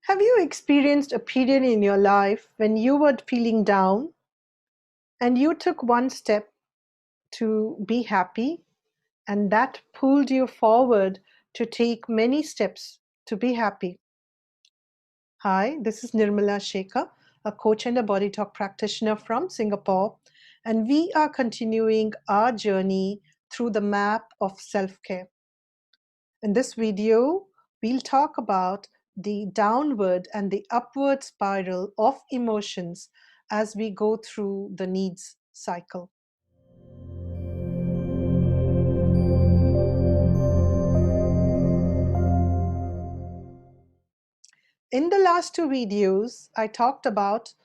Have you experienced a period in your life when you were feeling down and you took one step to be happy, and that pulled you forward to take many steps to be happy? Hi, this is Nirmala Shekhar, a coach and a body talk practitioner from Singapore, and we are continuing our journey through the map of self-care. In this video, we'll talk about the downward and the upward spiral of emotions as we go through the needs cycle. In the last two videos, I talked about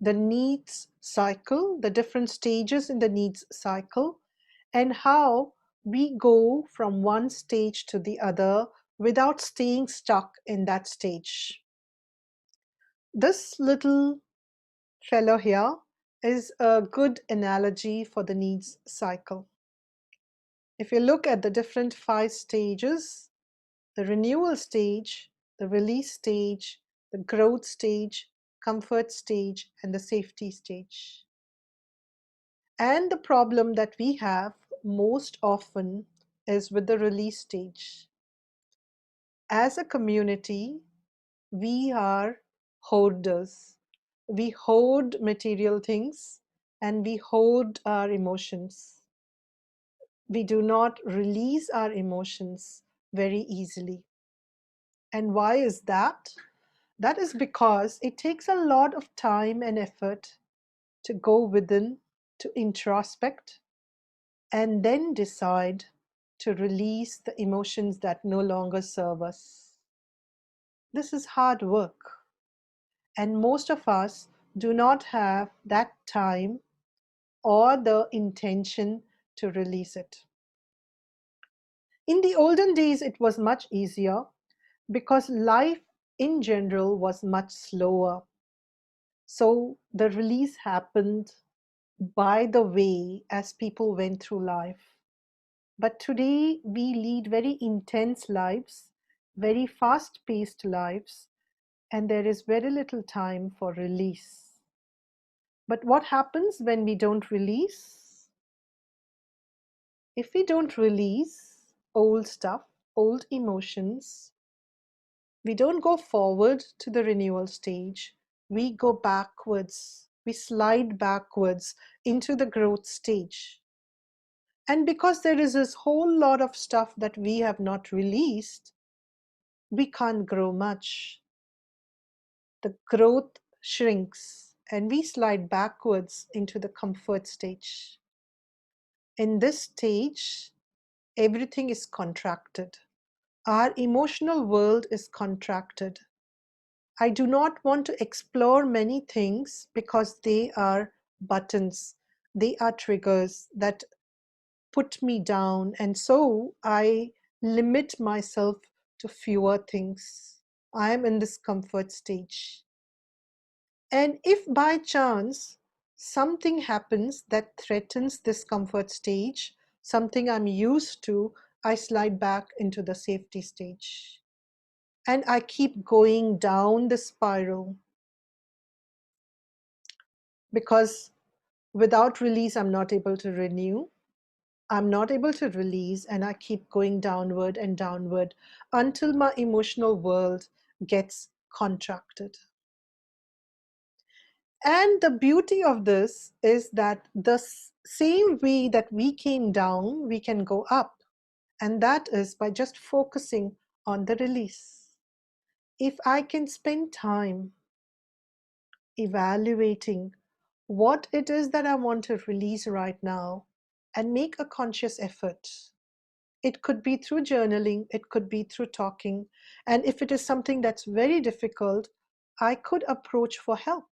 the needs cycle, the different stages in the needs cycle, and how we go from one stage to the other without staying stuck in that stage. This little fellow here is a good analogy for the needs cycle. If you look at the different 5 stages, the renewal stage, the release stage, the growth stage, comfort stage, and the safety stage. And the problem that we have most often is with the release stage. As a community, we are hoarders. We hoard material things and we hoard our emotions. We do not release our emotions very easily. And why is that? That is because it takes a lot of time and effort to go within, to introspect, and then decide to release the emotions that no longer serve us. This is hard work, and most of us do not have that time or the intention to release it. In the olden days, it was much easier because life in general was much slower. So the release happened by the way as people went through life. But today we lead very intense lives, very fast-paced lives, and there is very little time for release. But what happens when we don't release? If we don't release old stuff, old emotions, we don't go forward to the renewal stage, we go backwards, we slide backwards into the growth stage. And because there is this whole lot of stuff that we have not released, we can't grow much. The growth shrinks and we slide backwards into the comfort stage. In this stage, everything is contracted. Our emotional world is contracted. I do not want to explore many things because they are buttons, they are triggers that put me down, and so I limit myself to fewer things. I am in this comfort stage. And if by chance something happens that threatens this comfort stage, something I'm used to, I slide back into the safety stage. And I keep going down the spiral because without release, I'm not able to renew. I'm not able to release, and I keep going downward and downward until my emotional world gets contracted. And the beauty of this is that the same way that we came down, we can go up. And that is by just focusing on the release. If I can spend time evaluating what it is that I want to release right now and make a conscious effort. It could be through journaling, it could be through talking, and if it is something that's very difficult, I could approach for help,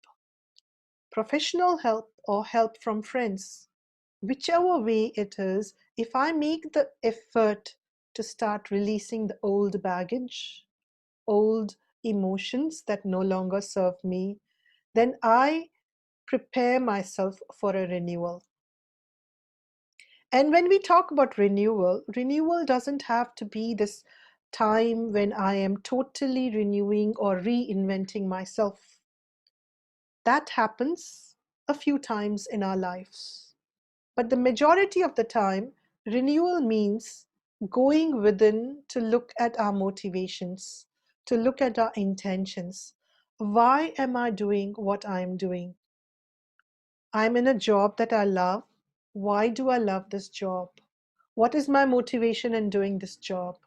professional help or help from friends. Whichever way it is, if I make the effort to start releasing the old baggage, old emotions that no longer serve me, then I prepare myself for a renewal. And when we talk about renewal, renewal doesn't have to be this time when I am totally renewing or reinventing myself. That happens a few times in our lives. But the majority of the time, renewal means going within to look at our motivations, to look at our intentions. Why am I doing what I am doing? I'm in a job that I love. Why do I love this job? What is my motivation in doing this job?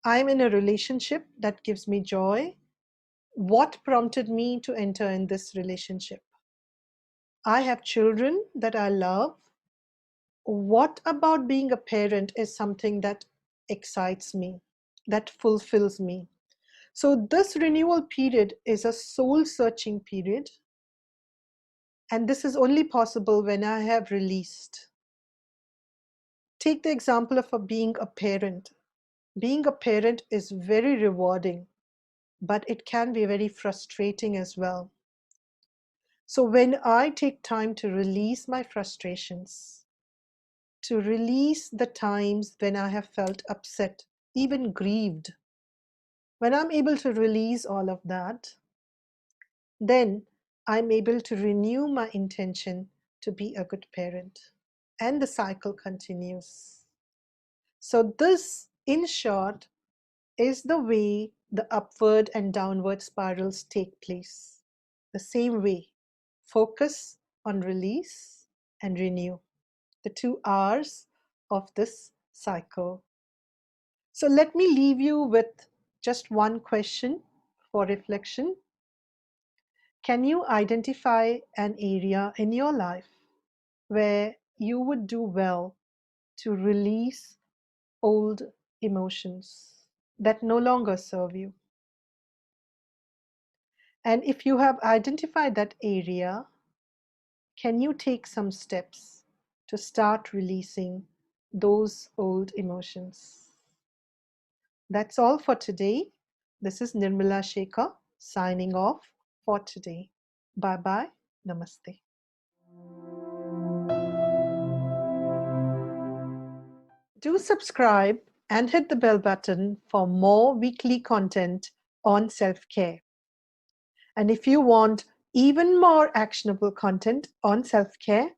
I'm in a relationship that gives me joy. What prompted me to enter in this relationship? I have children that I love. What about being a parent is something that excites me, that fulfills me? So, this renewal period is a soul searching period, and this is only possible when I have released. Take the example of being a parent. Being a parent is very rewarding, but it can be very frustrating as well. So, when I take time to release my frustrations, to release the times when I have felt upset, even grieved, when I'm able to release all of that, then I'm able to renew my intention to be a good parent. And the cycle continues. So, this, in short, is the way the upward and downward spirals take place. The same way, focus on release and renew, the two R's of this cycle. So let me leave you with just one question for reflection. Can you identify an area in your life where you would do well to release old emotions that no longer serve you? And if you have identified that area, can you take some steps to start releasing those old emotions? That's all for today. This is Nirmala Shekhar signing off for today. Bye bye. Namaste. Do subscribe and hit the bell button for more weekly content on self care. And if you want even more actionable content on self care,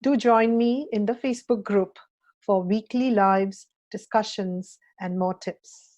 do join me in the Facebook group for weekly lives, discussions, and more tips.